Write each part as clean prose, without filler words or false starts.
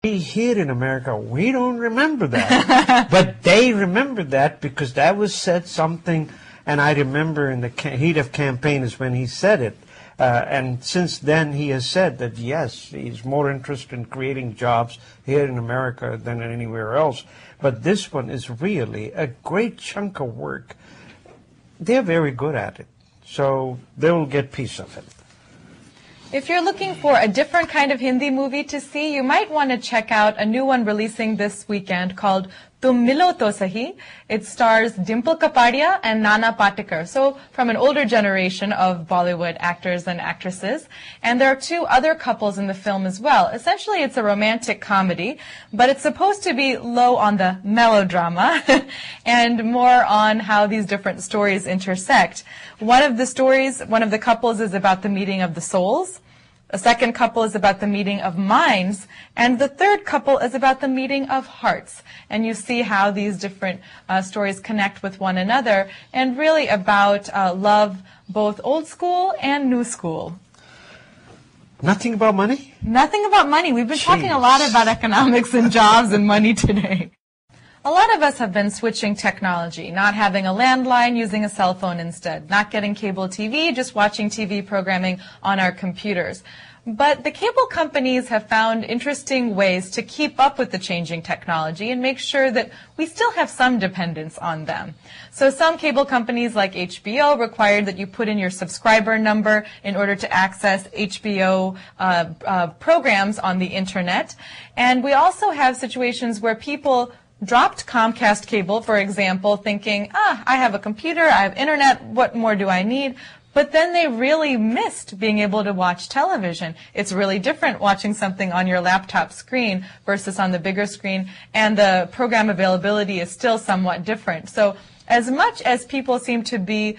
Here in America, we don't remember that. But they remember that because that was said something, and I remember in the heat of campaign is when he said it. And since then, he has said that, yes, he's more interested in creating jobs here in America than anywhere else. But this one is really a great chunk of work. They're very good at it, so they will get piece of it. If you're looking for a different kind of Hindi movie to see, you might want to check out a new one releasing this weekend called Tum Milo To Sahi. It stars Dimple Kapadia and Nana Patekar, so from an older generation of Bollywood actors and actresses. And there are two other couples in the film as well. Essentially, it's a romantic comedy, but it's supposed to be low on the melodrama and more on how these different stories intersect. One of the couples is about the meeting of the souls. A second couple is about the meeting of minds, and the third couple is about the meeting of hearts. And you see how these different stories connect with one another, and really about love, both old school and new school. Nothing about money? Nothing about money. We've been talking a lot about economics and jobs and money today. A lot of us have been switching technology, not having a landline, using a cell phone instead, not getting cable TV, just watching TV programming on our computers. But the cable companies have found interesting ways to keep up with the changing technology and make sure that we still have some dependence on them. So some cable companies like HBO required that you put in your subscriber number in order to access HBO programs on the internet. And we also have situations where people dropped Comcast cable, for example, thinking, I have a computer, I have internet, what more do I need? But then they really missed being able to watch television. It's really different watching something on your laptop screen versus on the bigger screen, and the program availability is still somewhat different. So as much as people seem to be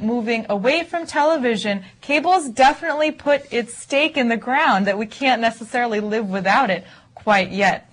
moving away from television, cable's definitely put its stake in the ground that we can't necessarily live without it quite yet.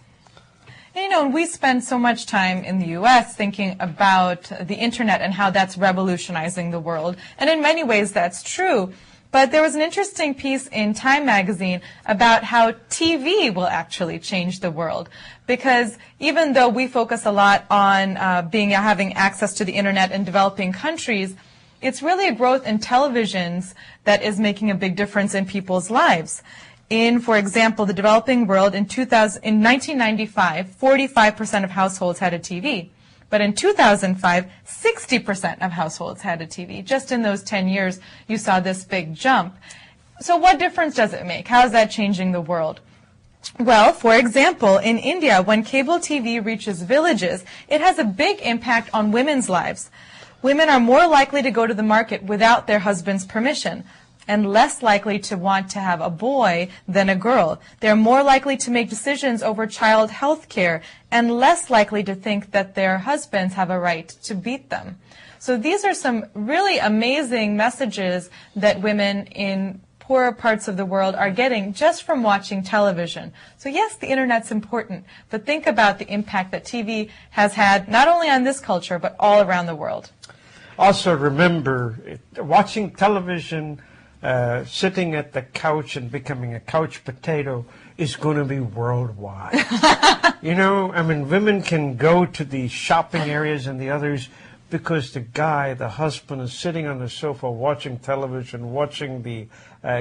And we spend so much time in the U.S. thinking about the internet and how that's revolutionizing the world. And in many ways, that's true. But there was an interesting piece in Time magazine about how TV will actually change the world. Because even though we focus a lot on having access to the internet in developing countries, it's really a growth in televisions that is making a big difference in people's lives. In, for example, the developing world in 1995, 45% of households had a TV. But in 2005, 60% of households had a TV. Just in those 10 years, you saw this big jump. So what difference does it make? How is that changing the world? Well, for example, in India, when cable TV reaches villages, it has a big impact on women's lives. Women are more likely to go to the market without their husband's permission, and less likely to want to have a boy than a girl. They're more likely to make decisions over child health care and less likely to think that their husbands have a right to beat them. So these are some really amazing messages that women in poorer parts of the world are getting just from watching television. So yes, the internet's important, but think about the impact that TV has had not only on this culture, but all around the world. Also remember, watching television, sitting at the couch and becoming a couch potato is going to be worldwide. Women can go to the shopping areas and the others because the husband is sitting on the sofa watching television, watching the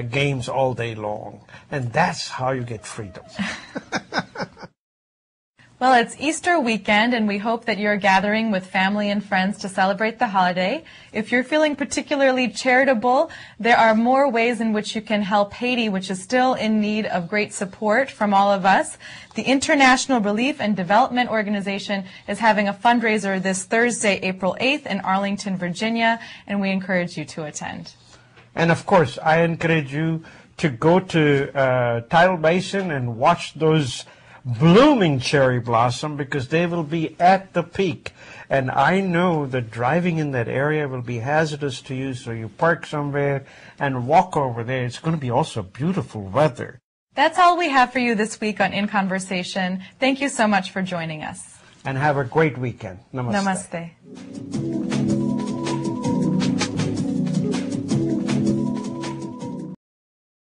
games all day long. And that's how you get freedom. Well, it's Easter weekend, and we hope that you're gathering with family and friends to celebrate the holiday. If you're feeling particularly charitable, there are more ways in which you can help Haiti, which is still in need of great support from all of us. The International Relief and Development Organization is having a fundraiser this Thursday, April 8th in Arlington, Virginia, and we encourage you to attend. And, of course, I encourage you to go to Tidal Basin and watch those blooming cherry blossom, because they will be at the peak. And I know that driving in that area will be hazardous to you, so you park somewhere and walk over there. It's going to be also beautiful weather. That's all we have for you this week on In Conversation. Thank you so much for joining us. And have a great weekend. Namaste. Namaste.